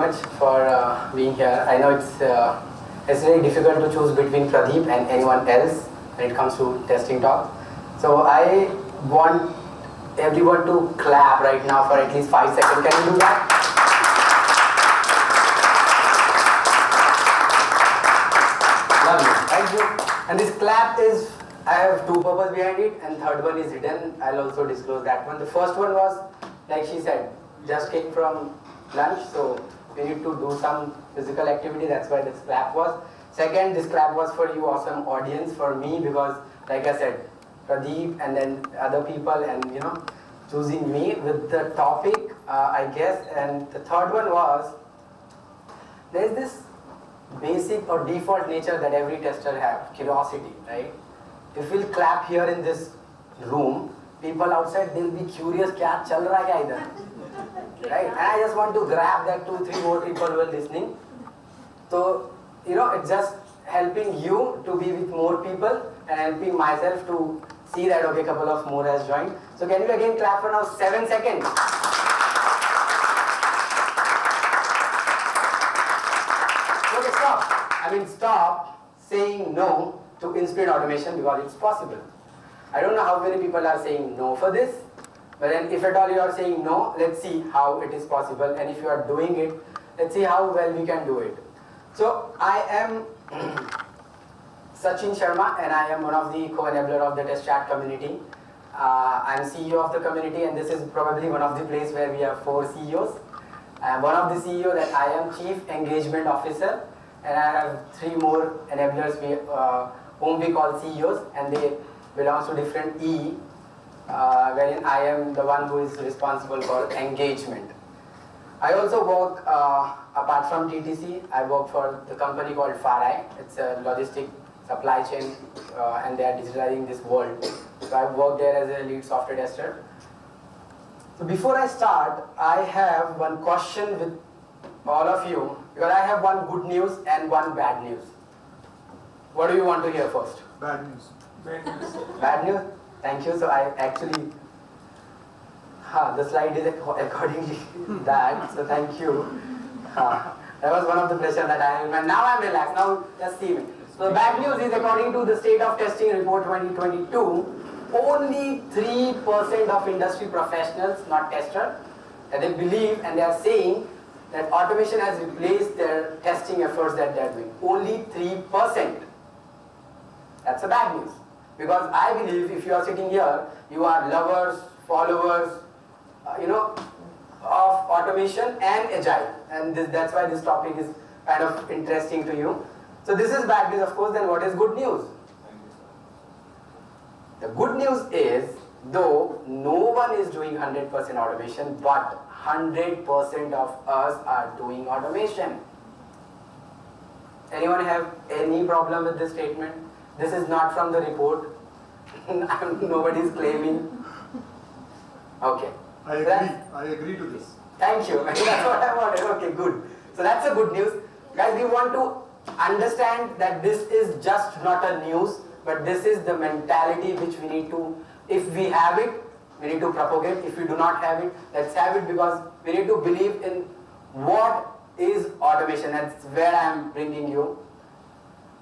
much for being here. I know it's very difficult to choose between Pradeep and anyone else when it comes to testing talk. So I want everyone to clap right now for at least 5 seconds. Can you do that? Lovely. Thank you. And this clap is, I have two purposes behind it, and third one is hidden. I'll also disclose that one. The first one was, like she said, just came from lunch, so we need to do some physical activity. That's why this clap was. Second, this clap was for you awesome audience, for me, because like I said, Pradeep and then other people, and choosing me with the topic, I guess. And the third one was, there's this basic or default nature that every tester have, curiosity, right? If we'll clap here in this room, people outside, they'll be curious, kya chal raha hai idhar? Right? And I just want to grab that 2-3 more people who are listening. So, it's just helping you to be with more people and helping myself to see that, okay, a couple of more has joined. So can you again clap for now 7 seconds? Okay, stop. Stop saying no to in-sprint automation because it's possible. I don't know how many people are saying no for this, but then if at all you are saying no, let's see how it is possible. And if you are doing it, let's see how well we can do it. So I am Sachin Sharma, and I am one of the co-enabler of the test chat community. I am CEO of the community, and this is probably one of the places where we have 4 CEOs. I am one of the CEO that I am Chief Engagement Officer, and I have 3 more enablers whom we call CEOs, and they belong to different E, wherein I am the one who is responsible for engagement. I also work, apart from TTC, I work for the company called FARI. It's a logistic supply chain, and they are digitalizing this world. So I work there as a lead software tester. So before I start, I have one question with all of you, because I have one good news and one bad news. What do you want to hear first? Bad news. Bad news. Bad news? Thank you. So I actually, the slide is accordingly that, so thank you. That was one of the pressure that I had. Now I'm relaxed. Now just see me. So the bad news is, according to the State of Testing Report 2022, only 3% of industry professionals, not testers, and they believe and they are saying that automation has replaced their testing efforts that they are doing. Only 3%. That's a bad news. Because I believe if you are sitting here, you are lovers, followers, of automation and Agile. And that's why this topic is kind of interesting to you. So this is bad news, of course. Then what is good news? The good news is, though no one is doing 100% automation, but 100% of us are doing automation. Anyone have any problem with this statement? This is not from the report. Nobody is claiming. Okay. I agree to this. Thank you. That's what I wanted. Okay, good. So that's a good news. Guys, we want to understand that this is just not a news, but this is the mentality which we need to, if we have it, we need to propagate. If we do not have it, let's have it, because we need to believe in what is automation. That's where I am bringing you.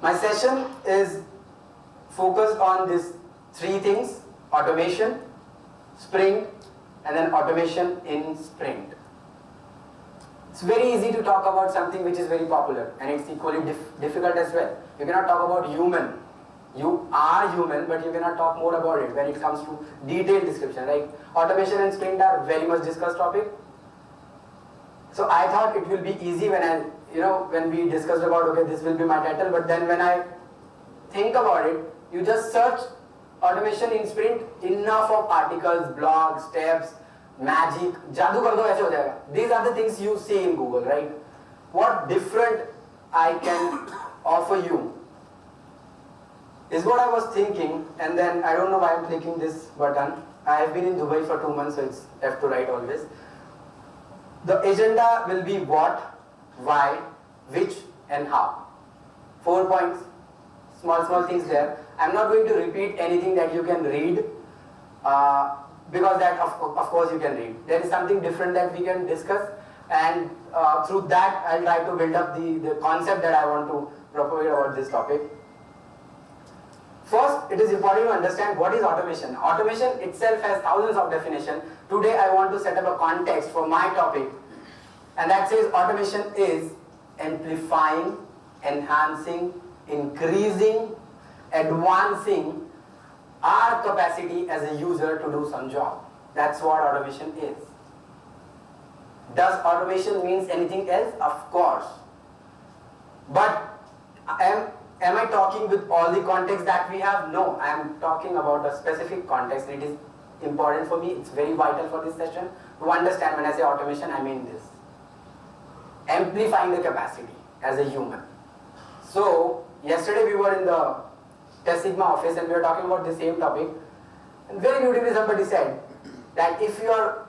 My session is focused on these 3 things: automation, sprint, and then automation in sprint. It's very easy to talk about something which is very popular, and it's equally difficult as well. You cannot talk about human. You are human, but you cannot talk more about it when it comes to detailed description. Like automation and sprint are very much discussed topic. So I thought it will be easy when we discussed about, okay, this will be my title, but then when I think about it, you just search automation in sprint, enough of articles, blogs, steps, magic, jadoo kar do, aise ho jayega. These are the things you see in Google, right? What different I can offer you is what I was thinking, and then I don't know why I'm clicking this button. I have been in Dubai for 2 months, so it's left to right always. The agenda will be what, why, which, and how. 4 points, small things there. I'm not going to repeat anything that you can read, because that of course you can read. There is something different that we can discuss. and through that I'll try to build up the concept that I want to propagate about this topic. First, it is important to understand what is automation. Automation itself has thousands of definitions. Today I want to set up a context for my topic, and that says automation is amplifying, enhancing, increasing, advancing our capacity as a user to do some job. That's what automation is. Does automation means anything else? Of course. But am I talking with all the context that we have? No, I am talking about a specific context. It is important for me, it's very vital for this session to understand when I say automation, I mean this. Amplifying the capacity as a human. So, yesterday we were in the Test Sigma office and we were talking about the same topic. And very beautifully somebody said that if you are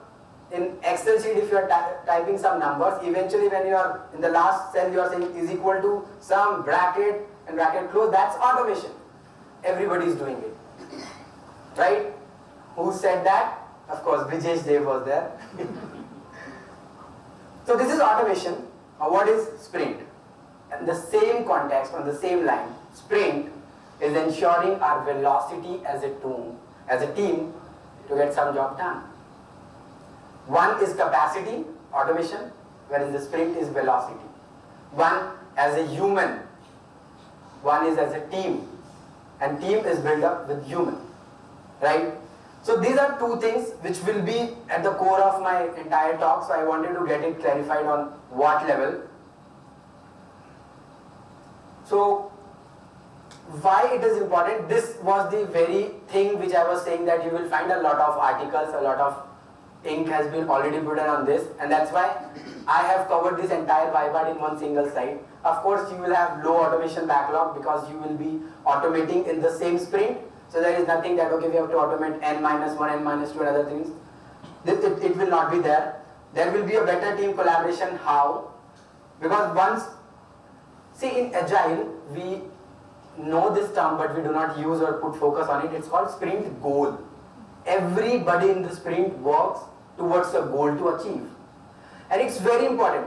in Excel sheet, if you are typing some numbers, eventually when you are in the last cell you are saying is equal to some bracket and bracket close, that's automation. Everybody is doing it. Right? Who said that? Of course, Brijesh Dev was there. So this is automation. What is sprint? In the same context, on the same line, sprint is ensuring our velocity as a team to get some job done. One is capacity, automation, whereas the sprint is velocity. One as a human, one is as a team, and team is built up with human, right? So these are two things which will be at the core of my entire talk, so I wanted to get it clarified on what level. So why it is important? This was the very thing which I was saying that you will find a lot of articles, a lot of ink has been already put on this, and that's why I have covered this entire Vivad in one single slide. Of course, you will have low automation backlog because you will be automating in the same sprint. So there is nothing that, okay, we have to automate n-1, n-2 and other things. It will not be there. There will be a better team collaboration. How? Because once, see in Agile, we know this term but we do not use or put focus on it. It's called sprint goal. Everybody in the sprint works towards a goal to achieve. And it's very important.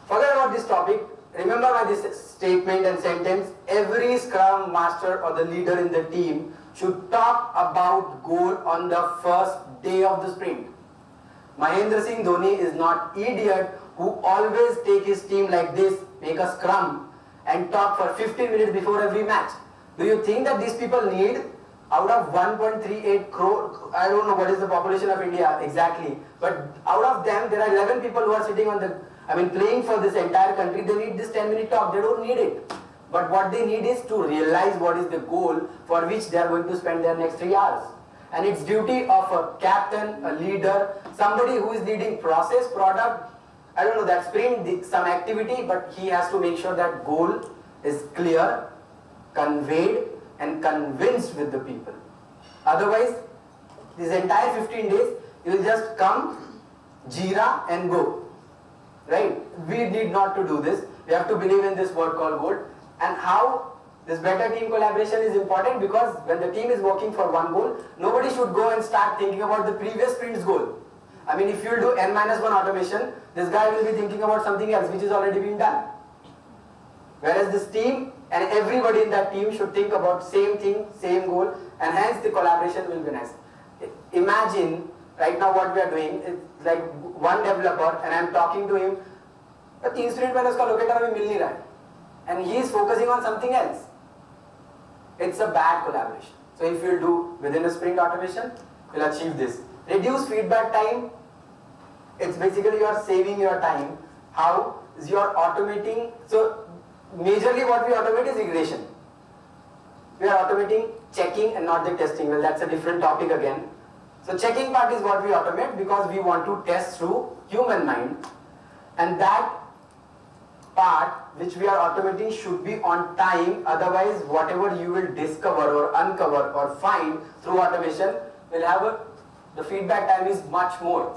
Forget about this topic. Remember by this statement and sentence, every scrum master or the leader in the team should talk about goal on the first day of the sprint. Mahendra Singh Dhoni is not idiot who always take his team like this, make a scrum and talk for 15 minutes before every match. Do you think that these people need, out of 1.38 crore, I don't know what is the population of India exactly, but out of them there are 11 people who are sitting on the, playing for this entire country. They need this 10-minute talk, they don't need it. But what they need is to realize what is the goal for which they are going to spend their next 3 hours. And it's duty of a captain, a leader, somebody who is leading process, product, I don't know, that sprint, some activity, but he has to make sure that goal is clear, conveyed and convinced with the people. Otherwise, this entire 15 days, you will just come, Jira and go. Right? We need not to do this. We have to believe in this word called goal. And how this better team collaboration is important, because when the team is working for one goal, nobody should go and start thinking about the previous sprint's goal. If you do n-1 automation, this guy will be thinking about something else which is already been done. Whereas this team and everybody in that team should think about same thing, same goal, and hence the collaboration will be nice. Imagine right now what we are doing, it's like one developer and I am talking to him, but 3 sprint mein uska locator abhi mil nahi raha hai. And he is focusing on something else. It's a bad collaboration. So if you do within a sprint automation, you'll achieve this. Reduce feedback time. It's basically you are saving your time. How? Is you are automating. So majorly what we automate is regression. We are automating checking and not the testing. Well, that's a different topic again. So checking part is what we automate because we want to test through human mind. And that part which we are automating should be on time, otherwise whatever you will discover or uncover or find through automation will have the feedback time is much more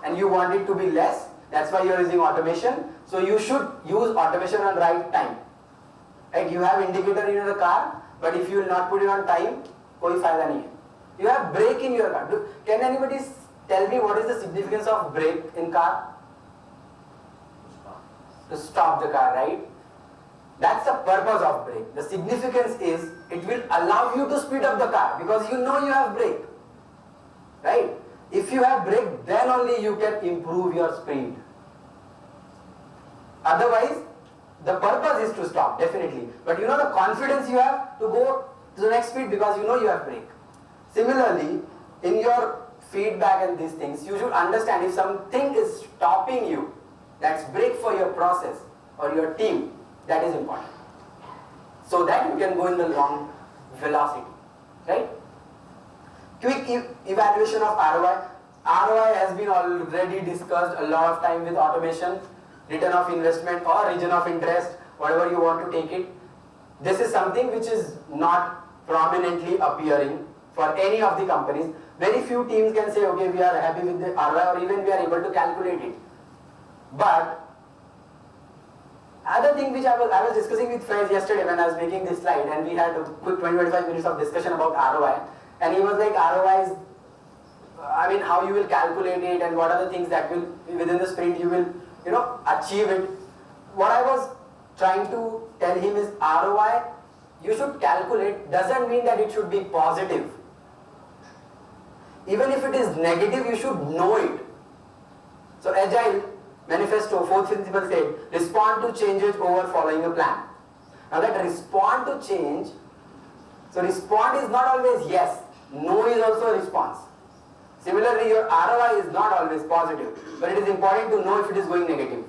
and you want it to be less. That's why you are using automation. So you should use automation on right time. Right? You have indicator in your car, but if you will not put it on time, koi fayda nahi hai. You have brake in your car. Can anybody tell me what is the significance of brake in car? to stop the car, right? That's the purpose of brake. The significance is it will allow you to speed up the car because you know you have brake, right? If you have brake, then only you can improve your speed. Otherwise, the purpose is to stop, definitely. But you know the confidence you have to go to the next speed because you know you have brake. Similarly, in your feedback and these things, you should understand if something is stopping you, that's brake for your process or your team, that is important. So that you can go in the long velocity, right? Quick evaluation of ROI. ROI has been already discussed a lot of time with automation, return of investment or region of interest, whatever you want to take it. This is something which is not prominently appearing for any of the companies. Very few teams can say, okay, we are happy with the ROI or even we are able to calculate it. But other thing which I was discussing with Faiz yesterday when I was making this slide, and we had a quick 20-25 minutes of discussion about ROI, and he was like, ROI is, I mean, how you will calculate it and what are the things that will, within the sprint you will, achieve it. What I was trying to tell him is ROI, you should calculate, doesn't mean that it should be positive. Even if it is negative, you should know it. So Agile Manifesto, fourth principle said, respond to changes over following a plan. Now that respond to change, so respond is not always yes, no is also a response. Similarly, your ROI is not always positive, but it is important to know if it is going negative.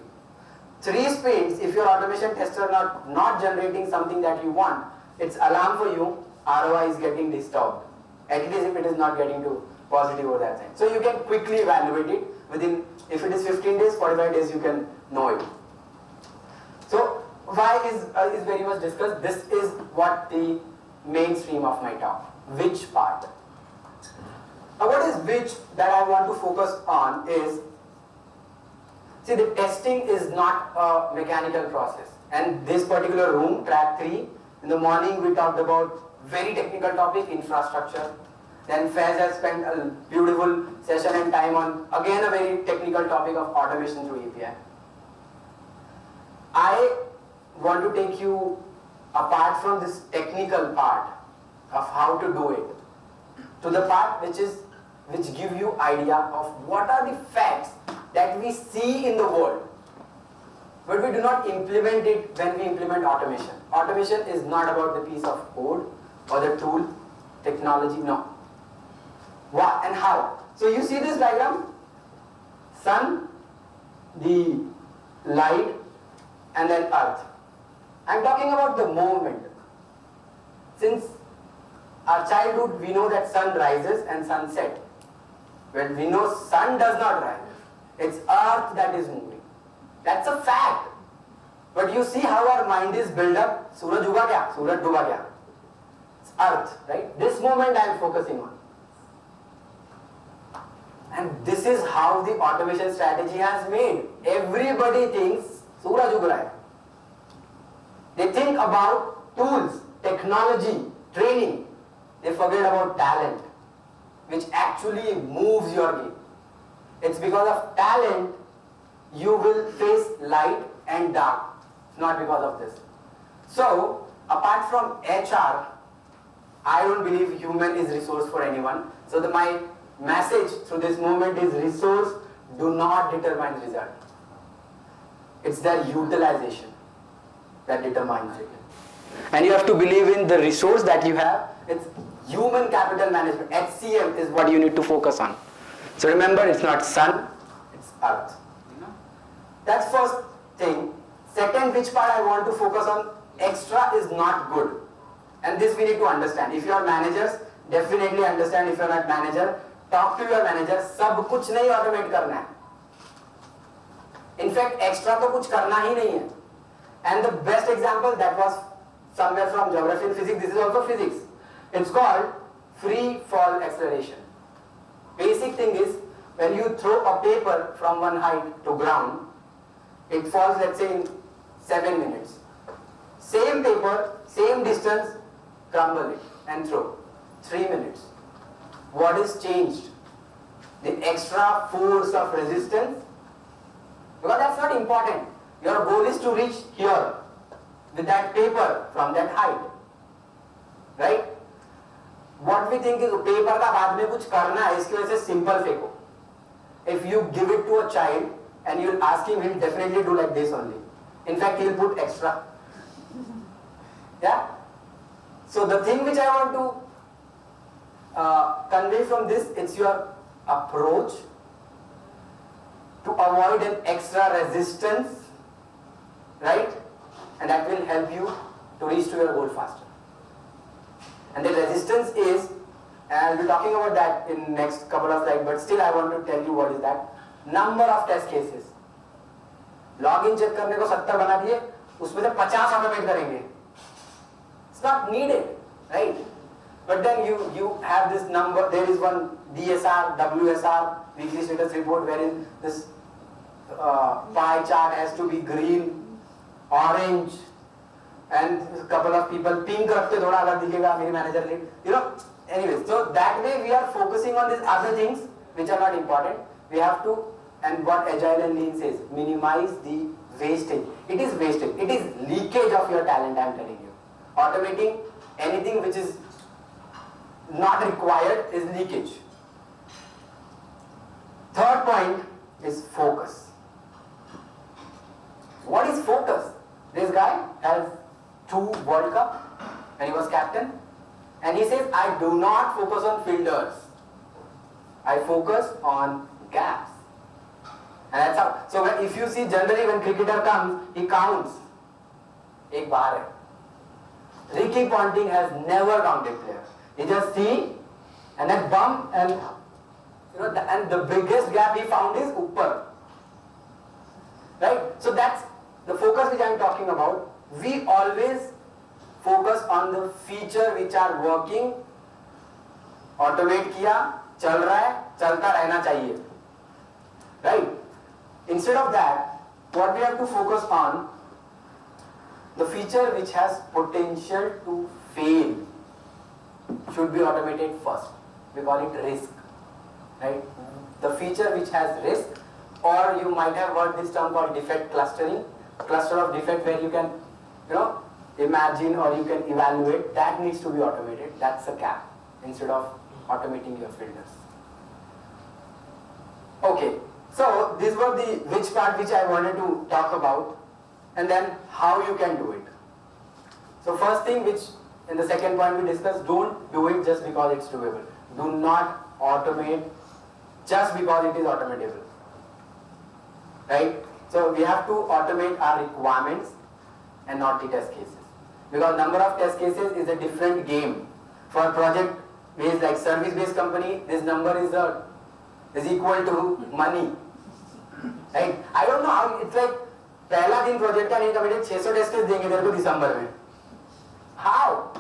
3 sprints, if your automation tester not generating something that you want, it's alarm for you, ROI is getting disturbed. At least if it is not getting to positive over that side. So you can quickly evaluate it within, if it is 15 days, 45 days, you can know it. So why is very much discussed. This is what the mainstream of my talk. Which part? Now what is which that I want to focus on is, see, the testing is not a mechanical process. And this particular room, track 3, in the morning we talked about very technical topic, infrastructure. Then Faiz has spent a beautiful session and time on, again, a very technical topic of automation through API. I want to take you apart from this technical part of how to do it, to the part which give you idea of what are the facts that we see in the world, but we do not implement it when we implement automation. Automation is not about the piece of code or the tool, technology, no. What and how? So you see this diagram? Sun, the light, and then earth. I'm talking about the movement. Since our childhood, we know that sun rises and sun sets. When we know sun does not rise, it's earth that is moving. That's a fact. But you see how our mind is built up. Suraj uga kya? Suraj duba kya? It's earth, right? This moment I am focusing on. And this is how the automation strategy has made. Everybody thinks Suraj ug raha hai. They think about tools, technology, training. They forget about talent, which actually moves your game. It's because of talent you will face light and dark, not because of this. So, apart from HR, I don't believe human is resource for anyone. So my message through this movement is resource do not determine result. It's their utilization that determines it. And you have to believe in the resource that you have. It's human capital management. HCM is what you need to focus on. So remember, it's not sun, it's earth. That's first thing. Second, which part I want to focus on, extra is not good. And this we need to understand. If you are managers, definitely understand. If you are not manager, talk to your manager. सब कुछ नहीं automate करना है. In fact, extra तो कुछ करना ही नहीं है. And the best example that was somewhere from geography and physics. This is also physics. It's called free fall acceleration. Basic thing is when you throw a paper from one height to ground, it falls, let's say, in 7 minutes. Same paper, same distance, crumble it and throw. 3 minutes. What is changed? The extra force of resistance? Because that's not important. Your goal is to reach here with that paper from that height, right? What we think is paper का बाद में कुछ करना है, इसकी वजह से simple फेंको. If you give it to a child and you'll ask him, he'll definitely do like this only. In fact, he'll put extra. Yeah? So the thing which I want to convey from this, it's your approach to avoid an extra resistance, right? And that will help you to reach to your goal faster. And the resistance is, and I'll be talking about that in next couple of slides, but still I want to tell you what is that. Number of test cases. Login check करने को 70 बना दिए, उसमें से 50 automate करेंगे. It's not needed, right? But then you have this number. There is one DSR, WSR, weekly status report, wherein this pie chart has to be green, orange, and a couple of people pink रखते थोड़ा अलग दिखेगा मेरे manager ने. You know, anyways. So that way we are focusing on these other things which are not important. We have to, and what Agile and Lean says, minimize the wastage. It is wastage. It is leakage of your talent. I am telling you. Automating anything which is not required is leakage. Third point is focus. What is focus? This guy has 2 World Cup and he was captain, and he says, I do not focus on fielders. I focus on gaps. And that's how. So if you see generally when cricketer comes, he counts. एक बार है. Ricky Ponting has never counted players. He just see and then bump, and you know, and the biggest gap he found is upper. Right? So that's the focus which I am talking about. We always focus on the feature which are working. Automate किया, चल रहा है, चलता रहना चाहिए. Right? Instead of that, what we have to focus on, the feature which has potential to fail should be automated first. We call it risk, right? The feature which has risk, or you might have heard this term called defect clustering, cluster of defect where you can, you know, imagine or you can evaluate, that needs to be automated. That's a cap instead of automating your filters. Okay, so these were the which part which I wanted to talk about, and then how you can do it. So first thing which in the second point we discussed, don't do it just because it's doable. Do not automate just because it is automatable. Right? So we have to automate our requirements and not the test cases. Because number of test cases is a different game. For project based like service based company, this number is equal to money. Right? I don't know how, it's like पहला दिन project का नहीं committed 600 test case देंगे तेरे को दिसंबर में. How?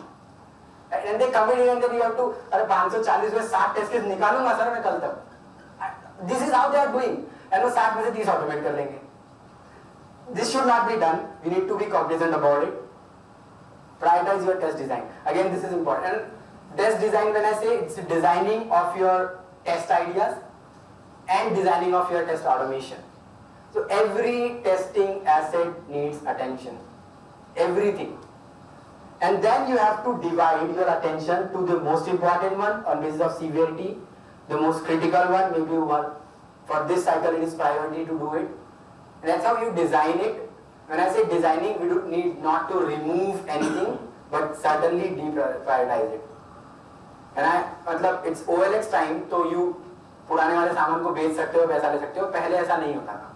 And they committed and then you have to, अरे 540 में 60 टेस्ट केस निकालूंगा सर मैं कल तक. This is how they are doing. And वो 60 में से 30 ऑटोमेट कर लेंगे. This should not be done. We need to be cognizant about it. Prioritize your test design. Again, this is important. And test design, when I say, it's designing of your test ideas and designing of your test automation. So every testing asset needs attention. Everything. And then you have to divide your attention to the most important one on basis of severity, the most critical one, maybe one. For this cycle, it is priority to do it. And that's how you design it. When I say designing, we do need not to remove anything, but certainly deprioritize it. And it's OLX time, so you पुराने वाले सामान को बेच सकते हो, पैसा ले सकते हो. पहले ऐसा नहीं होता था.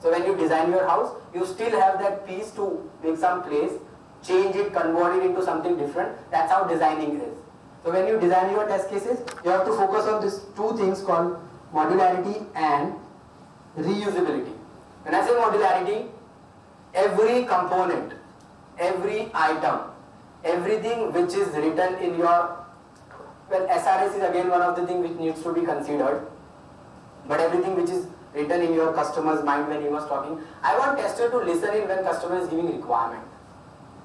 So when you design your house, you still have that piece to make some place, change it, convert it into something different. That's how designing is. So when you design your test cases, you have to focus on these two things called modularity and reusability. When I say modularity, every component, every item, everything which is written in your, well, SRS is again one of the things which needs to be considered, but everything which is written in your customer's mind when he was talking, I want tester to listen in when customer is giving requirement.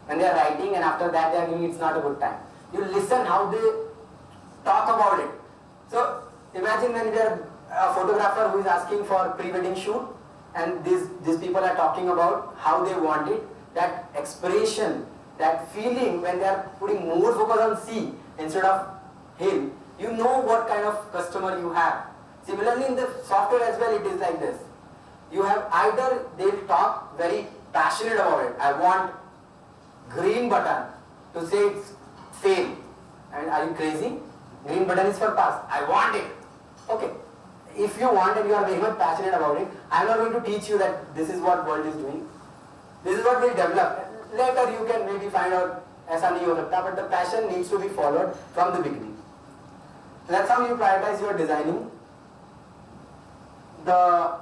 When they are writing and after that they are giving, it's not a good time. You listen how they talk about it. So imagine when we are a photographer who is asking for pre-wedding shoot, and these people are talking about how they want it, that expression, that feeling when they are putting more focus on she instead of him, you know what kind of customer you have. Similarly in the software as well, it is like this. You have either they'll talk very passionate about it. I want green button to say it's fail. And are you crazy? Green button is for pass. I want it. Okay. If you want and you are very much passionate about it, I am not going to teach you that this is what world is doing. This is what will develop. Later you can maybe find out aisa nahi ho sakta, but the passion needs to be followed from the beginning. That's how you prioritize your designing. The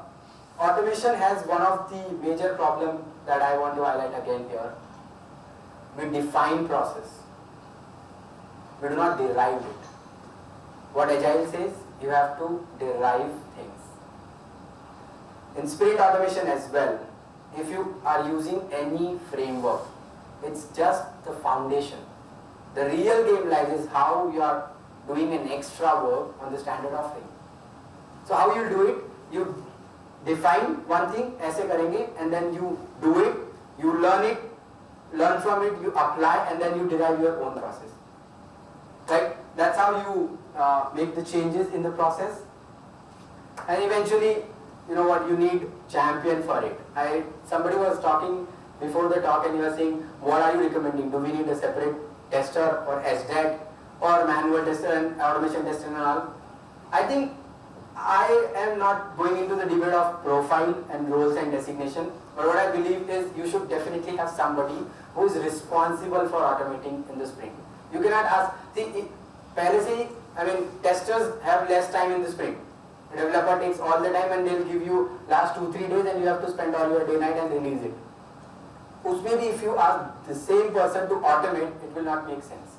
automation has one of the major problems that I want to highlight again here. We define process. We do not derive it. What Agile says, you have to derive things. In sprint automation as well, if you are using any framework, it's just the foundation. The real game lies is how you are doing an extra work on the standard offering. So how you do it? You define one thing, aise karenge, and then you do it, you learn it, learn from it, you apply, and then you derive your own process. Right? That's how you make the changes in the process. And eventually, you know what, you need champion for it. Somebody was talking before the talk and he was saying, what are you recommending? Do we need a separate tester or SDET or manual tester and automation tester and all? I think I am not going into the debate of profile and roles and designation, but what I believe is you should definitely have somebody who is responsible for automating in the sprint. You cannot ask, testers have less time in the sprint. The developer takes all the time and they'll give you last 2-3 days and you have to spend all your day night and release it. Maybe if you ask the same person to automate, it will not make sense.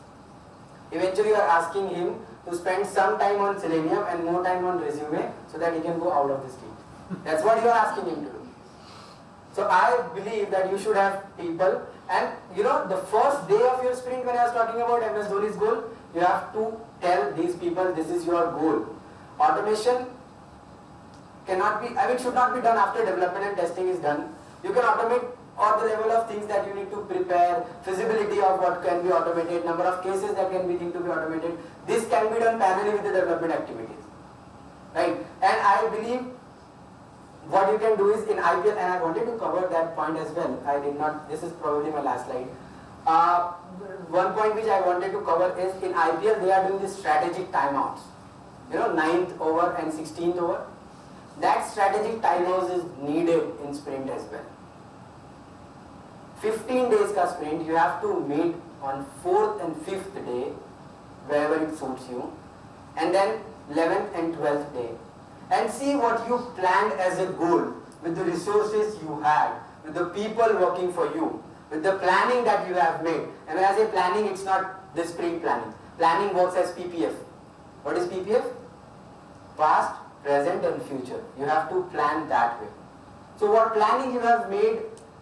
Eventually you are asking him to spend some time on Selenium and more time on resume so that he can go out of this team. That's what you are asking him to do. So I believe that you should have people, and you know, the first day of your sprint when I was talking about MS Dhoni's goal, you have to tell these people this is your goal. Automation cannot be, should not be done after development and testing is done. You can automate all the level of things that you need to prepare, feasibility of what can be automated, number of cases that can be think to be automated. This can be done parallelly with the development activities. Right? And I believe what you can do is in IPL, and I wanted to cover that point as well. I did not, this is probably my last slide. One point which I wanted to cover is in IPL they are doing these strategic timeouts. You know, 9th over and 16th over. That strategic timeouts is needed in sprint as well. 15 days ka sprint, you have to meet on 4th and 5th day, wherever it suits you, and then 11th and 12th day. And see what you planned as a goal with the resources you had, with the people working for you, with the planning that you have made. And when I say planning, it's not the sprint planning. Planning works as PPF. What is PPF? Past, present and future. You have to plan that way. So what planning you have made,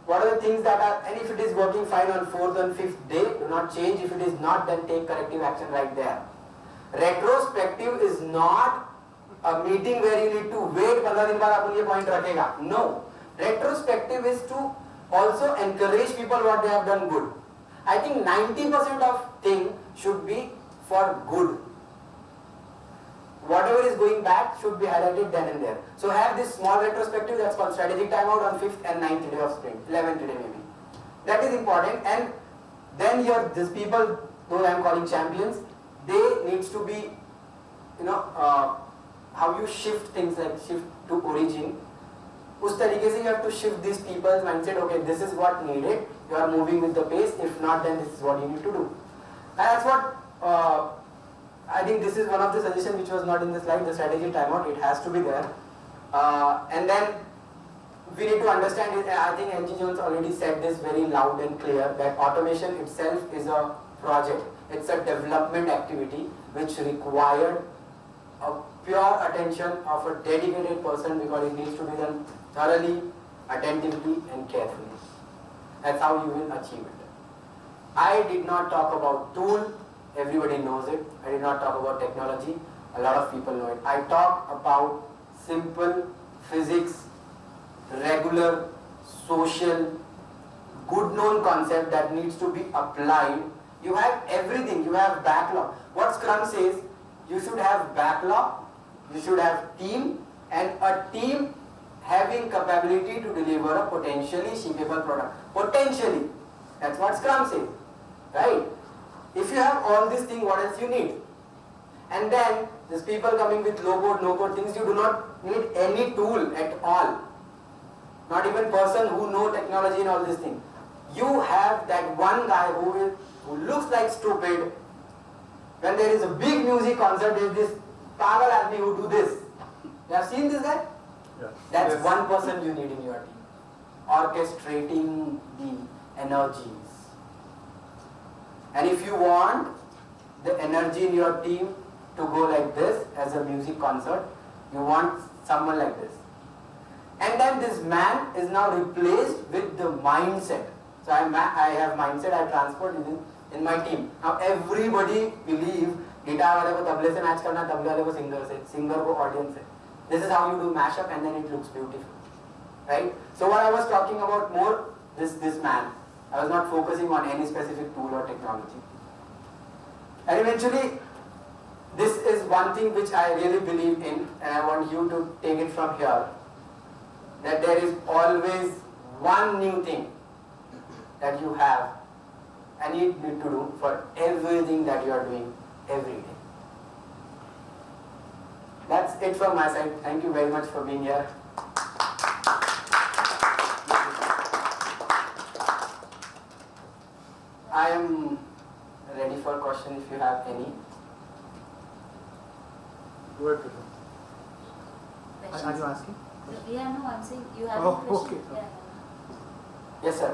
what are the things that are, and if it is working fine on 4th and 5th day, do not change. If it is not, then take corrective action right there. Retrospective is not a meeting where you need to wait 15 दिन बाद अपन ये point रखेगा. No. Retrospective is to also encourage people what they have done good. I think 90% of thing should be for good. Whatever is going bad should be highlighted then and there. So have this small retrospective that's called strategic timeout on 5th and 9th day of sprint, 11th day maybe. That is important, and then these people, those I am calling champions, they needs to be, you know, how you shift things, like shift to origin. Us tarike se you have to shift these people's mindset. Okay, this is what needed. You are moving with the pace. If not, then this is what you need to do. And that's what I think this is one of the suggestions which was not in the slide. The strategy timeout, it has to be there. And then we need to understand it. I think NG Jones already said this very loud and clear, that automation itself is a project. It's a development activity which required a pure attention of a dedicated person, because it needs to be done thoroughly, attentively and carefully. That's how you will achieve it. I did not talk about tool, everybody knows it. I did not talk about technology, a lot of people know it. I talk about simple physics, regular, social, good known concept that needs to be applied. You have everything, you have backlog. What Scrum says, you should have backlog, you should have team, and a team having capability to deliver a potentially shippable product. Potentially. That's what Scrum says. Right? If you have all these things, what else you need? And then, these people coming with low code, no code things, you do not need any tool at all. Not even person who know technology and all these things. You have that one guy who looks like stupid. When there is a big music concert, there is this pagal admi who do this. You have seen this guy? Yes. That's Yes. one person you need in your team. Orchestrating the energies. And if you want the energy in your team to go like this as a music concert, you want someone like this. And then this man is now replaced with the mindset. So I have mindset, I transport in my team. Now everybody believe guitar वाले को तबले से match करना, तबले वाले को singer को audience से. This is how you do mashup and then it looks beautiful. Right? So what I was talking about more, this man. I was not focusing on any specific tool or technology. And eventually, this is one thing which I really believe in, and I want you to take it from here, that there is always one new thing that you have and you need to do for everything that you are doing every day. That's it from my side. Thank you very much for being here. I am ready for question if you have any. Go ahead, Krishna. Are you asking? Yeah, no, I'm saying you have Oh, a question. okay. Yes, sir.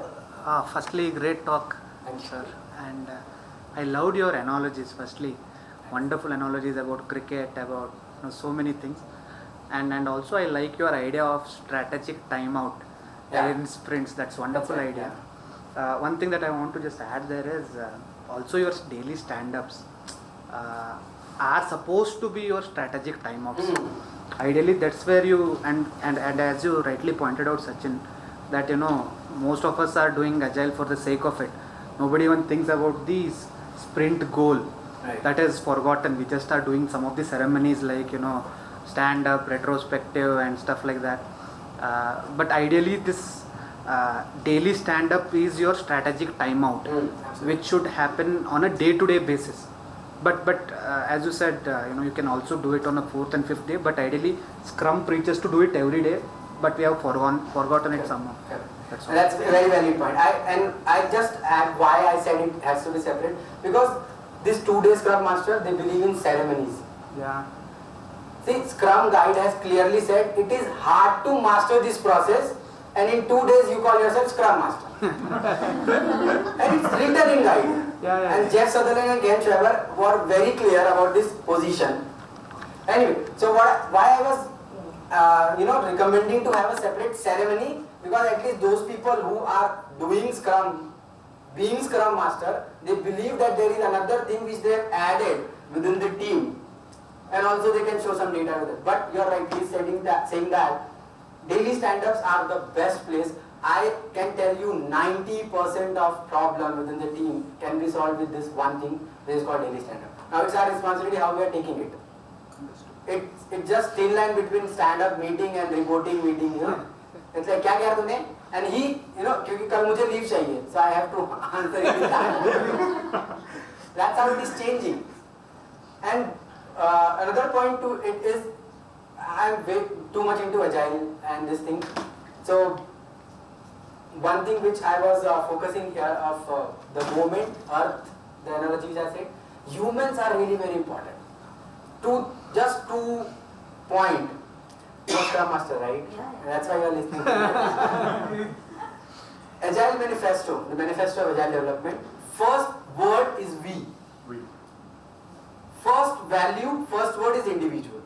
Firstly, great talk, Thank you. sir. And I loved your analogies. Firstly, wonderful analogies about cricket, about so many things. And also I like your idea of strategic timeout in sprints. That's wonderful That's right, idea. One thing that I want to just add there is also your daily stand-ups are supposed to be your strategic timeouts. Ideally, that's where you and as you rightly pointed out, Sachin, that most of us are doing Agile for the sake of it. Nobody even thinks about the sprint goal. Right. That is forgotten. We just are doing some of the ceremonies like stand-up, retrospective, and stuff like that. But ideally, this daily stand-up is your strategic timeout, which should happen on a day-to-day basis. But as you said, you can also do it on a 4th and 5th day. But ideally, Scrum preaches to do it every day. But we have forgotten it somehow. That's all. That's a very valid point. I just add why I said it has to be separate, because this 2-day Scrum Master, they believe in ceremonies. Yeah. See, Scrum Guide has clearly said it is hard to master this process, and in 2 days you call yourself Scrum Master. And it's written in Guide. Yeah. And Jeff Sutherland and Ken Schreiber were very clear about this position. Anyway, so why I was recommending to have a separate ceremony, because at least those people who are doing Scrum, being Scrum Master, they believe that there is another thing which they have added within the team, and also they can show some data with it. But you are rightly saying that daily stand-ups are the best place. I can tell you 90% of problem within the team can be solved with this one thing, which is called daily stand-up. Now it's our responsibility how we are taking it. It's just thin line between stand-up meeting and reporting meeting. It's like, क्या किया तूने? And he, क्योंकि कल मुझे leave चाहिए, so I have to answer it in time. That's how it is changing. And another point to it is, I'm way too much into Agile and this thing. So one thing which I was focusing here of the moment, Earth, the analogy which I said, humans are really very important. Just to point, you're Scrum Master, right? Yeah. That's why you're listening to me. Agile Manifesto, the manifesto of Agile development, first word is we. First value, first word is individual.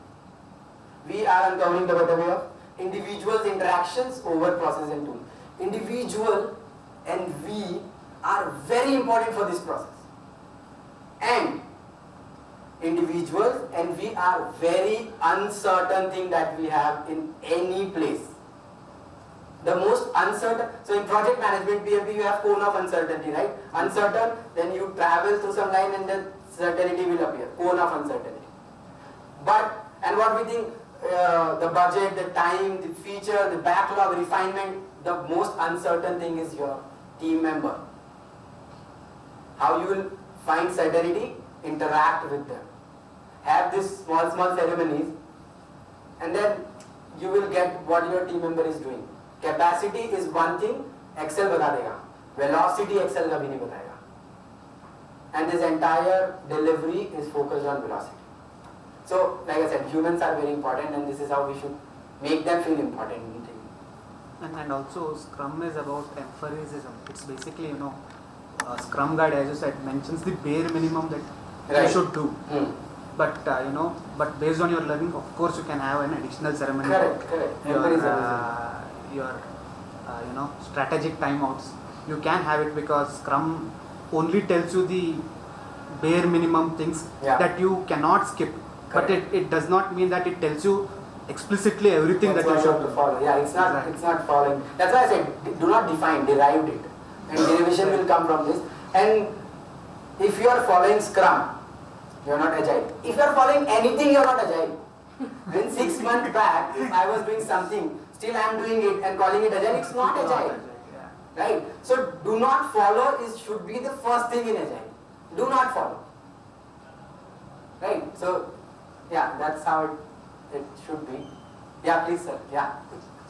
We are uncovering the better way of individuals' interactions over process and tool. Individual and we are very important for this process. And individuals and we are very uncertain thing that we have in any place. The most uncertain, so in project management, PMP, you have cone of uncertainty, right? Uncertain, then you travel through some line and then certainty will appear, cone of uncertainty. But, and what we think, the budget, the time, the feature, the backlog, refinement, the most uncertain thing is your team member. How you will find certainty, interact with them. Have these small ceremonies, and then you will get what your team member is doing. Capacity is one thing, Excel बता देगा. Velocity Excel कभी नहीं बताएगा. And this entire delivery is focused on velocity. So, like I said, humans are very important, and this is how we should make them feel important in the team. And also Scrum is about empiricism. It's basically, Scrum Guide, as you said, mentions the bare minimum that you should do. But but based on your learning, of course, you can have an additional ceremony. Correct. Your strategic timeouts. You can have it because Scrum only tells you the bare minimum things that you cannot skip. Correct. But it does not mean that it tells you explicitly everything that you should follow. Yeah, it's not following. That's why I said do not define, derived it. And derivation will come from this. And if you are following Scrum, you are not agile. If you are following anything, you are not agile. When 6 months back, if I was doing something, still I am doing it and calling it agile, it's not agile. Right? So do not follow should be the first thing in agile. Do not follow. Right? So yeah, that's how it should be. Yeah, please sir. Yeah.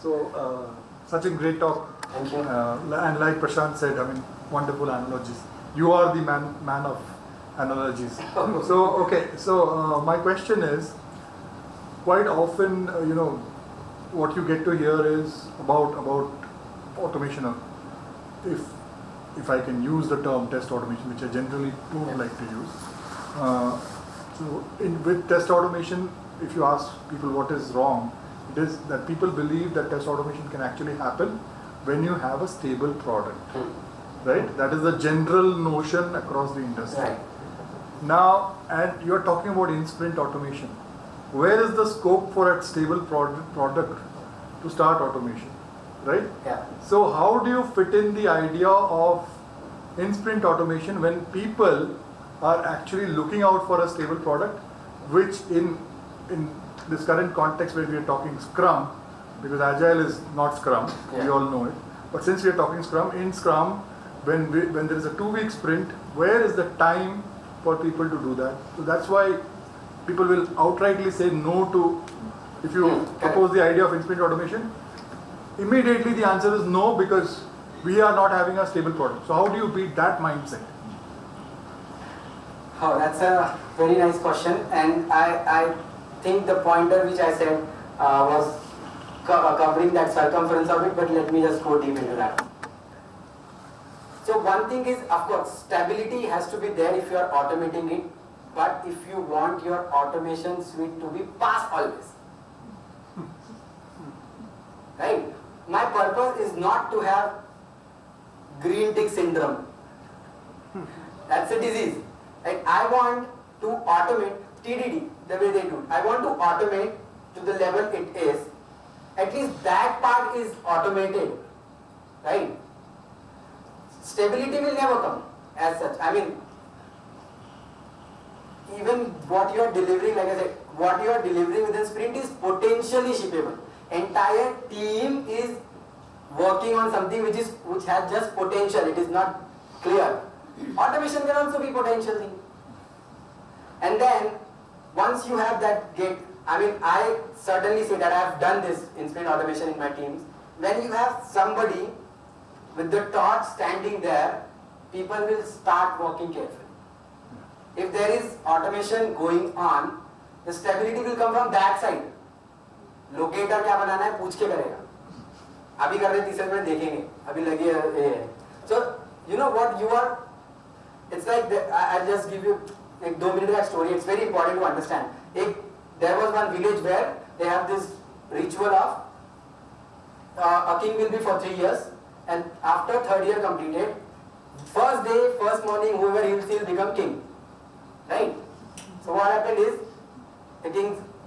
So Sachin, great talk. Thank you. And like Prashant said, I mean, wonderful analogies. You are the man of analogies. So my question is, quite often, what you get to hear is about automation. If I can use the term test automation, which I generally don't like to use. With test automation, if you ask people what is wrong, it is that people believe that test automation can actually happen when you have a stable product. Right? That is the general notion across the industry. Right. Now, and you are talking about in-sprint automation. Where is the scope for a stable product to start automation? Right? Yeah. So how do you fit in the idea of in-sprint automation when people are actually looking out for a stable product, which in this current context where we are talking Scrum, because Agile is not Scrum, we all know it. But since we are talking Scrum, in Scrum, when there is a 2-week sprint, where is the time for people to do that? So that's why people will outrightly say no to, if you propose the idea of in-sprint automation, immediately the answer is no, because we are not having a stable product. So how do you beat that mindset? Oh, that's a very nice question, and I think the pointer which I said was covering that circumference of it, but let me just go deep into that. So one thing is, of course, stability has to be there if you are automating it, but if you want your automation suite to be pass always. Right? My purpose is not to have green tick syndrome. That's a disease. Like I want to automate TDD the way they do. I want to automate to the level it is. At least that part is automated, right? Stability will never come as such. I mean, even what you are delivering, like I said, what you are delivering within sprint is potentially shippable. Entire team is working on something which has just potential. It is not clear. Automation can also be potential thing. And then once you have that I certainly say that I have done this in sprint automation in my teams. When you have somebody with the torch standing there, people will start working carefully. If there is automation going on, the stability will come from that side. Locator क्या बनाना है पूछ के करेगा. अभी कर रहे तीसरे में देखेंगे. अभी लगी है. So you know what you are. It's like I'll just give you like 2 minute story. It's very important to understand. There was one village where they have this ritual of a king will be for 3 years, and after 3rd year completed, first day, first morning, whoever he will see will become king. Right? So what happened is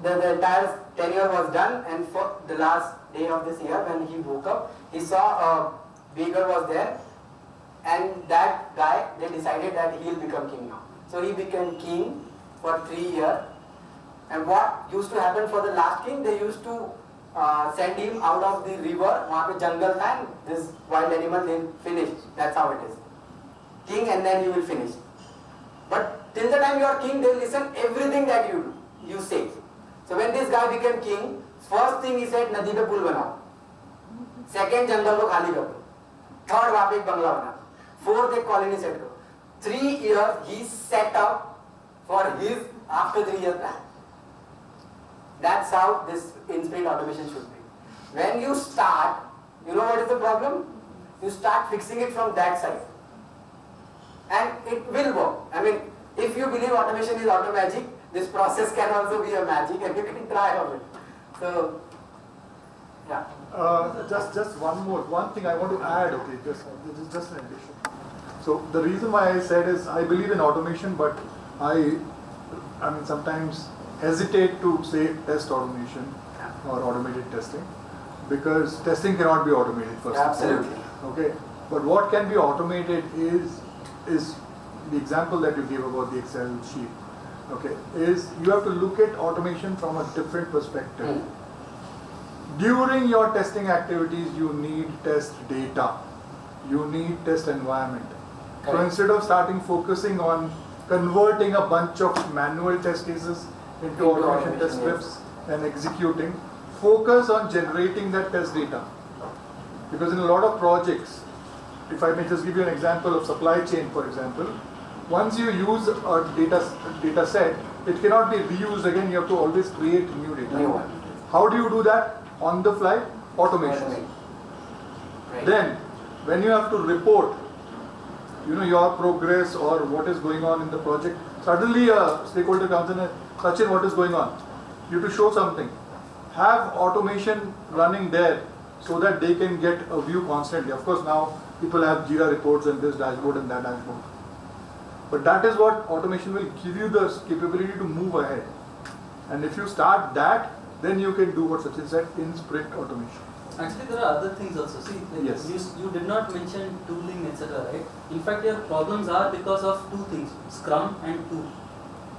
the entire tenure was done, and for the last day of this year when he woke up, he saw a beggar was there, and that guy, they decided that he'll become king now. So he became king for 3 years. And what used to happen for the last king, they used to send him out of the river, वहाँ पे जंगल था, this wild animal, they finish. That's how it is. King, and then you will finish. But till the time you are king, they will listen everything that you say. So when this guy became king, first thing he said, नदी पे पुल बनाओ. Second, जंगल को खाली करो. Third, वहाँ पे एक बंगला बनाओ. Fourth, एक colony set करो. 3 years he set up for his after 3 years plan. That's how this in-sprint automation should be. When you start, you know what is the problem? You start fixing it from that side. And it will work. I mean, if you believe automation is auto magic, this process can also be a magic, and you can try on it. So, yeah. Just one thing I want to add. Okay, just an addition. So the reason why I said is I believe in automation, but I mean sometimes hesitate to say test automation or automated testing, because testing cannot be automated first. Absolutely. Okay, but what can be automated is the example that you gave about the Excel sheet. Okay, is you have to look at automation from a different perspective. During your testing activities, you need test data, you need test environment. So instead of focusing on converting a bunch of manual test cases into automation test scripts and executing, focus on generating that test data. Because in a lot of projects, if I may just give you an example of supply chain, for example, once you use a data set, it cannot be reused again. You have to always create new data. How do you do that? On the fly, automation. Right. Then, when you have to report, your progress or what is going on in the project, suddenly a stakeholder comes in and, Sachin, what is going on? You have to show something. Have automation running there so that they can get a view constantly. Of course, now people have Jira reports and this dashboard and that dashboard. But that is what automation will give you, the capability to move ahead. And if you start that, then you can do what Sachin said, in sprint automation. Actually, there are other things also. See, like Yes. you did not mention tooling, etc. Right? In fact, your problems are because of two things: Scrum and tool.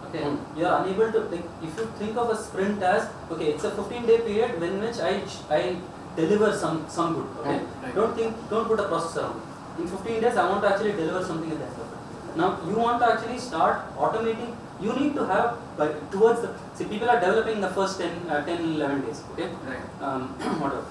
Okay, you are unable to, like, if you think of a sprint as, okay, it's a 15-day period in which I deliver some good. Okay, Right. Don't put a process around it. In 15 days, I want to actually deliver something at the end of it. Now you want to actually start automating. You need to have towards the, see, people are developing the first 10, 11 days. Okay, whatever.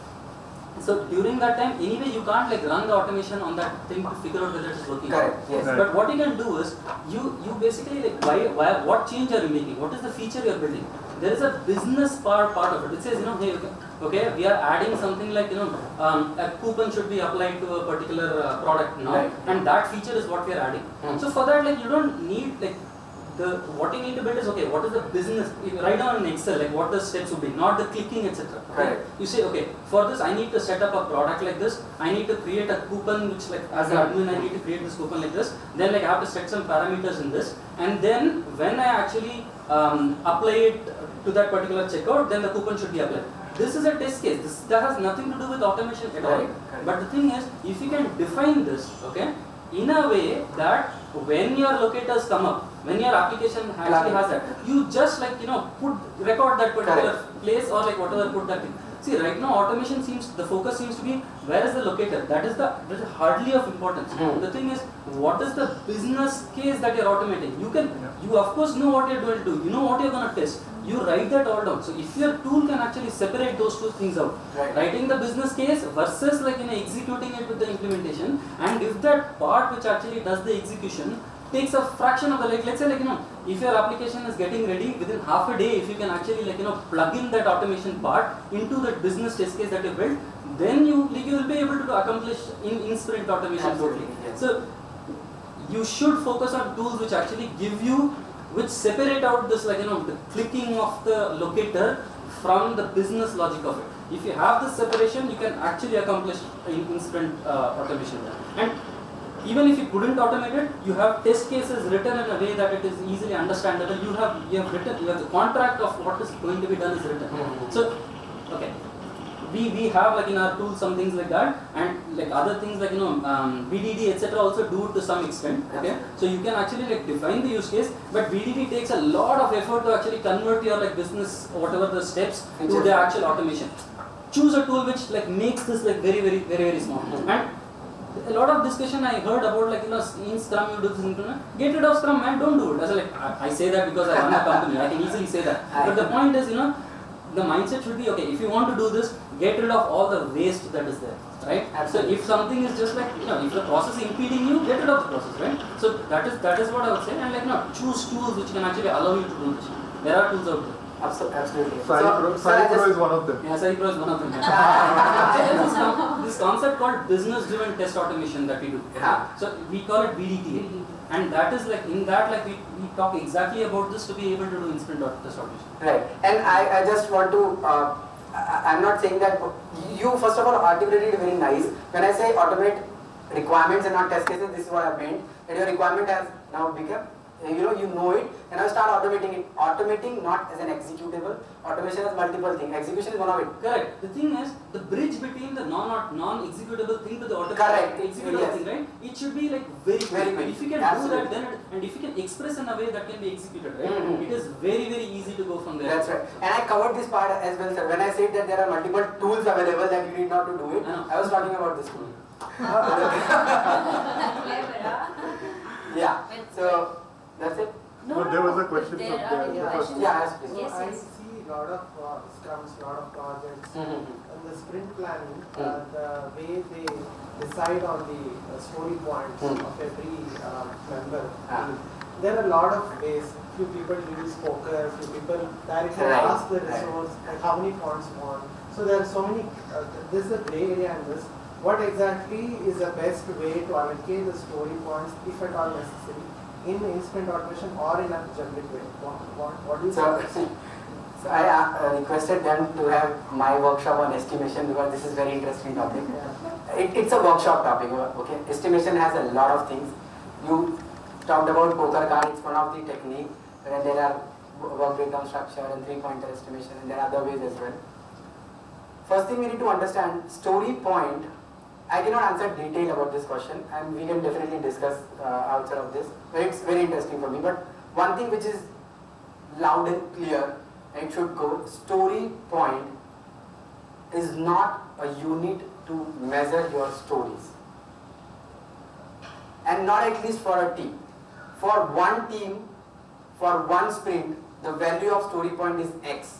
So during that time, anyway, you can't like run the automation on that thing to figure out whether it is working. Correct. Yes. Right. But what you can do is, you basically like what change are you making? What is the feature you are building? There is a business part of it. It says, hey, okay, we are adding something like, a coupon should be applied to a particular product now, Right. and that feature is what we are adding. So for that, like, you don't need like what you need to build is, okay, what is the business? You write down in Excel like what the steps would be, not the clicking, etc. Right. You say, okay, for this I need to set up a product like this. I need to create a coupon which, like, as an admin I need to create this coupon like this. Then like I have to set some parameters in this, and then when I actually apply it to that particular checkout, then the coupon should be applied. This is a test case. That has nothing to do with automation at all. Right. But the thing is, if you can define this, okay, in a way that when your locators come up, when your application actually has that, you just like record that particular place or like whatever, put that thing. See, right now automation the focus seems to be where is the locator. That is hardly of importance. The thing is, what is the business case that you're automating? You of course know what you're going to do. You know what you're going to test. You write that all down. So if your tool can actually separate those two things out, writing the business case versus like executing it with the implementation, and if that part which actually does the execution takes a fraction of the, like, let's say, like, if your application is getting ready within half a day, if you can actually like plug in that automation part into that business test case that you built, then you will be able to accomplish in sprint automation totally. Yes. So you should focus on tools which actually which separate out this, like, the clicking of the locator from the business logic of it. If you have this separation, you can actually accomplish in sprint automation. And even if you couldn't automate it, you have test cases written in a way that it is easily understandable. You have the contract of what is going to be done is written. So, okay. we have like in our tools some things like that, and like other things like BDD etc. also do it to some extent. Okay, so you can actually like define the use case, but BDD takes a lot of effort to actually convert your like business whatever the steps to the actual automation. Choose a tool which like makes this like very small. And a lot of discussion I heard about like in Scrum you do this, get rid of Scrum, man, don't do it. I say that because I run a company, I can easily say that. But the point is, the mindset should be, okay, if you want to do this, get rid of all the waste that is there, right? Absolutely. So if something is just like, if the process is impeding you, get rid of the process, right? So that is what I would say, and like choose tools which can actually allow you to do this. There are tools out there. Absolutely. Cypro is one of them. Yeah, Cypro is one of them. This concept called business-driven test automation that we do. Yeah. So we call it BDT, and that is like in that like we talk exactly about this to be able to do instant test automation. Right. And I just want to. I'm not saying that you first of all articulated it very nice. When I say automate requirements and not test cases, this is what I meant. That your requirement has now become. You know it, and now start automating it. Automating not as an executable. Automation has multiple things. Execution is one of it. Correct. The thing is, the bridge between the non-executable thing to the executable thing, right? It should be like very quick. If you can do that, then and if you can express in a way that can be executed, right? It is very easy to go from there. That's right. And I covered this part as well, sir. When I said that there are multiple tools available that you need not to do it, I was talking about this tool. Yeah. So. That's it? No, there was a question from there. Yes, please. So I see a lot of scrums, a lot of projects, and the sprint planning, the way they decide on the story points of every member. There are a lot of ways. Few people use poker, few people directly ask the resource like how many points you want. So there are so many. This is a gray area in this. What exactly is the best way to allocate the story points, if at all necessary, in instant automation or in a generic way? What do you say? So I requested them to have my workshop on estimation because this is very interesting topic. It's a workshop topic, okay? Estimation has a lot of things. You talked about poker card, it's one of the techniques. Then there are work breakdown structure and three-pointer estimation, and there are other ways as well. First thing we need to understand, story point. I cannot answer detail about this question, and we can definitely discuss outside of this. But it's very interesting for me. But one thing which is loud and clear, and it should go, story point is not a unit to measure your stories. And not at least for a team. For one team, for one sprint, the value of story point is X.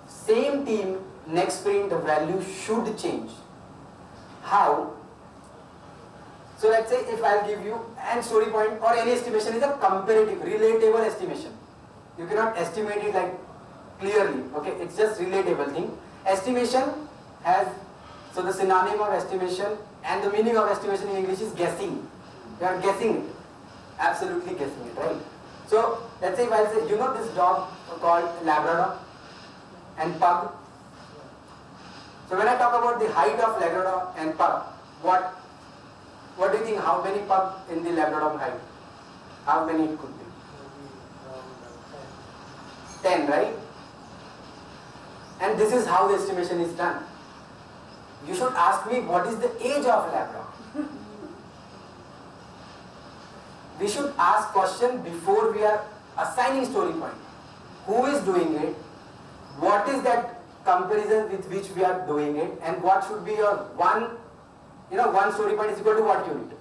Same team, next sprint, the value should change. How? So let's say if I'll give you an story point or any estimation is a comparative, relatable estimation. You cannot estimate it like clearly, okay? It's just relatable thing. Estimation has, so the synonym of estimation and the meaning of estimation in English is guessing. You are guessing it, absolutely guessing it, right? So let's say if I'll say, this dog called Labrador and Pug. So when I talk about the height of Labrador and Pug, what do you think, how many Pug in the Labrador height? How many it could be? 10, right? And this is how the estimation is done. You should ask me what is the age of Labrador. We should ask question before we are assigning story point. Who is doing it? What is that comparison with which we are doing it, and what should be your one story point is equal to what unit,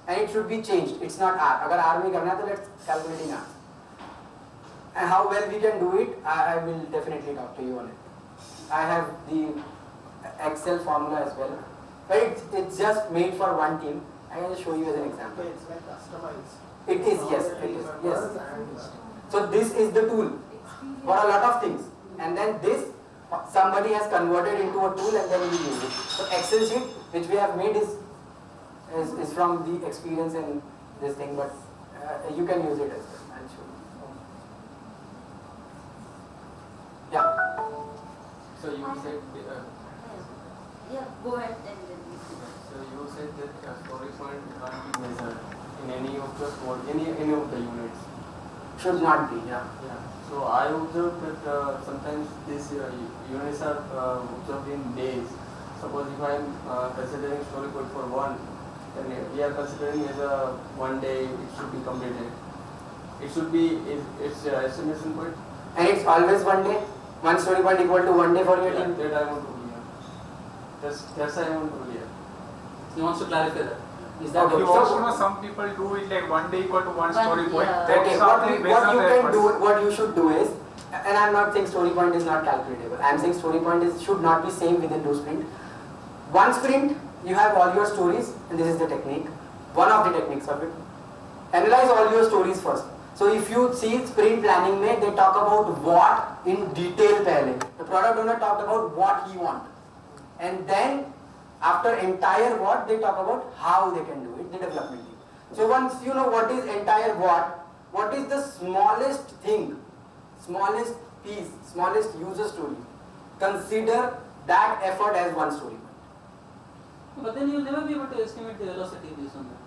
and it should be changed. It's not R. Agar R mein karna hai, to let's calculate in R. And how well we can do it, I will definitely talk to you on it. I have the Excel formula as well, but it's just made for one team. I can just show you as an example. It's like customized. It is, yes, it is, yes. So this is the tool for a lot of things, and then this somebody has converted into a tool and then we use it. So Excel sheet which we have made is from the experience in this thing, but you can use it as well. I'll show you. Yeah. So you said. Yeah, go ahead and then. So you said that story point can't be measured in any of the any of the units. Should not be, yeah. Yeah. So I observed that sometimes these units are observed in days. Suppose if I am considering story code for one, then we are considering as a 1 day it should be completed. It should be its estimation point. And it's always 1 day? One story point equal to 1 day for your team? That I want to clear. That's I want to clear. He wants to clarify that. Is that Okay. You okay? also know some people do it like 1 day equal to one story point. yeah. That's Okay, something based what on you their can do, what you should do is, and I'm not saying story point is not calculatable. I'm saying story point should not be same within 2 sprints. 1 sprint, you have all your stories, and this is the technique. One of the techniques of it. Analyze all your stories first. So if you see sprint planning, they talk about what in detail. Pehle. The product owner talked about what he wants, and then after entire what, they talk about how they can do it, the development team. So once you know what is entire what is the smallest thing, smallest piece, smallest user story, consider that effort as 1 story point. But then you'll never be able to estimate the velocity based on that.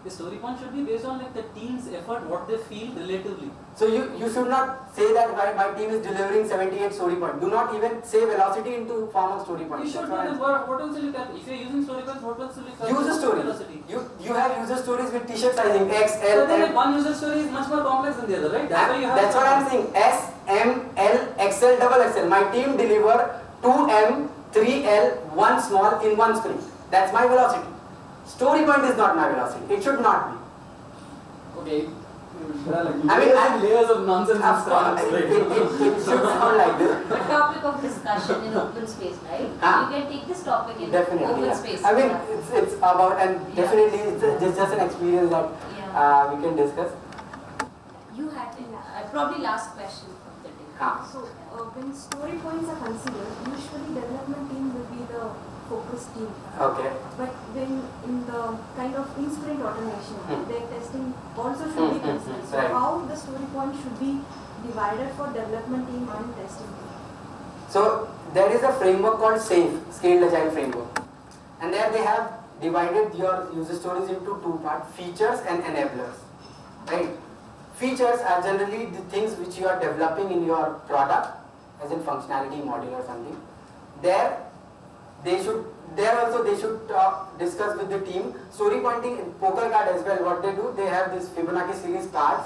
The story point should be based on like the team's effort, what they feel relatively. So you should not say that my team is delivering 78 story points. Do not even say velocity into form of story points. You should That's know what else will you calculate. If you are using story points, what else will you calculate? user stories. Velocity. You have user stories with t-shirt sizing X, L, But then like M. one user story is much more complex than the other, right? That's why you have. That's what I'm saying. S, M, L, XL, double XL. My team deliver 2M, 3L, 1 small in 1 sprint. That's my velocity. Story point is not my velocity. It should not be. Okay. There are like I mean, layers and layers of nonsense and Of course, stuff. it should sound like this. A topic of discussion in open space, right? Ah. You can take this topic in Definitely, open yeah. space. I mean, Yeah. it's about, and Yeah. definitely it's just an experience that Yeah. we can discuss. You had probably last question of the day. Ah. So, when story points are considered, usually development team will be the focus team. Okay. But when in the kind of in-sprint automation, their testing also should be considered. So, Right. how the story point should be divided for development team and testing team? So there is a framework called SAFE, Scaled Agile Framework, and there they have divided your user stories into 2 parts: features and enablers. Right? Features are generally the things which you are developing in your product, as in functionality, module or something. There also they should discuss with the team. Story pointing in poker card as well. What they do, they have this Fibonacci series cards.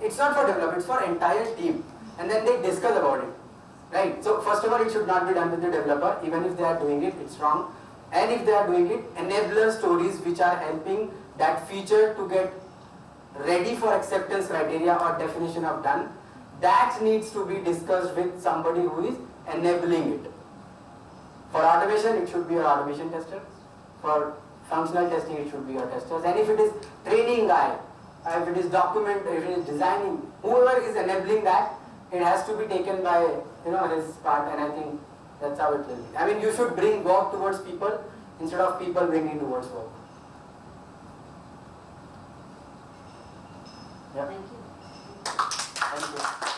It's not for development; it's for entire team, and then they discuss about it. Right? So first of all, it should not be done with the developer. Even if they are doing it, it's wrong. And if they are doing it, enabler stories which are helping that feature to get ready for acceptance criteria or definition of done, that needs to be discussed with somebody who is enabling it. For automation, it should be your automation tester. For functional testing, it should be your testers. And if it is training guy, if it is document, if it is designing, whoever is enabling that, it has to be taken by his part, and I think that's how it will be. I mean, you should bring work towards people instead of people bringing towards work. Yeah. Thank you. Thank you.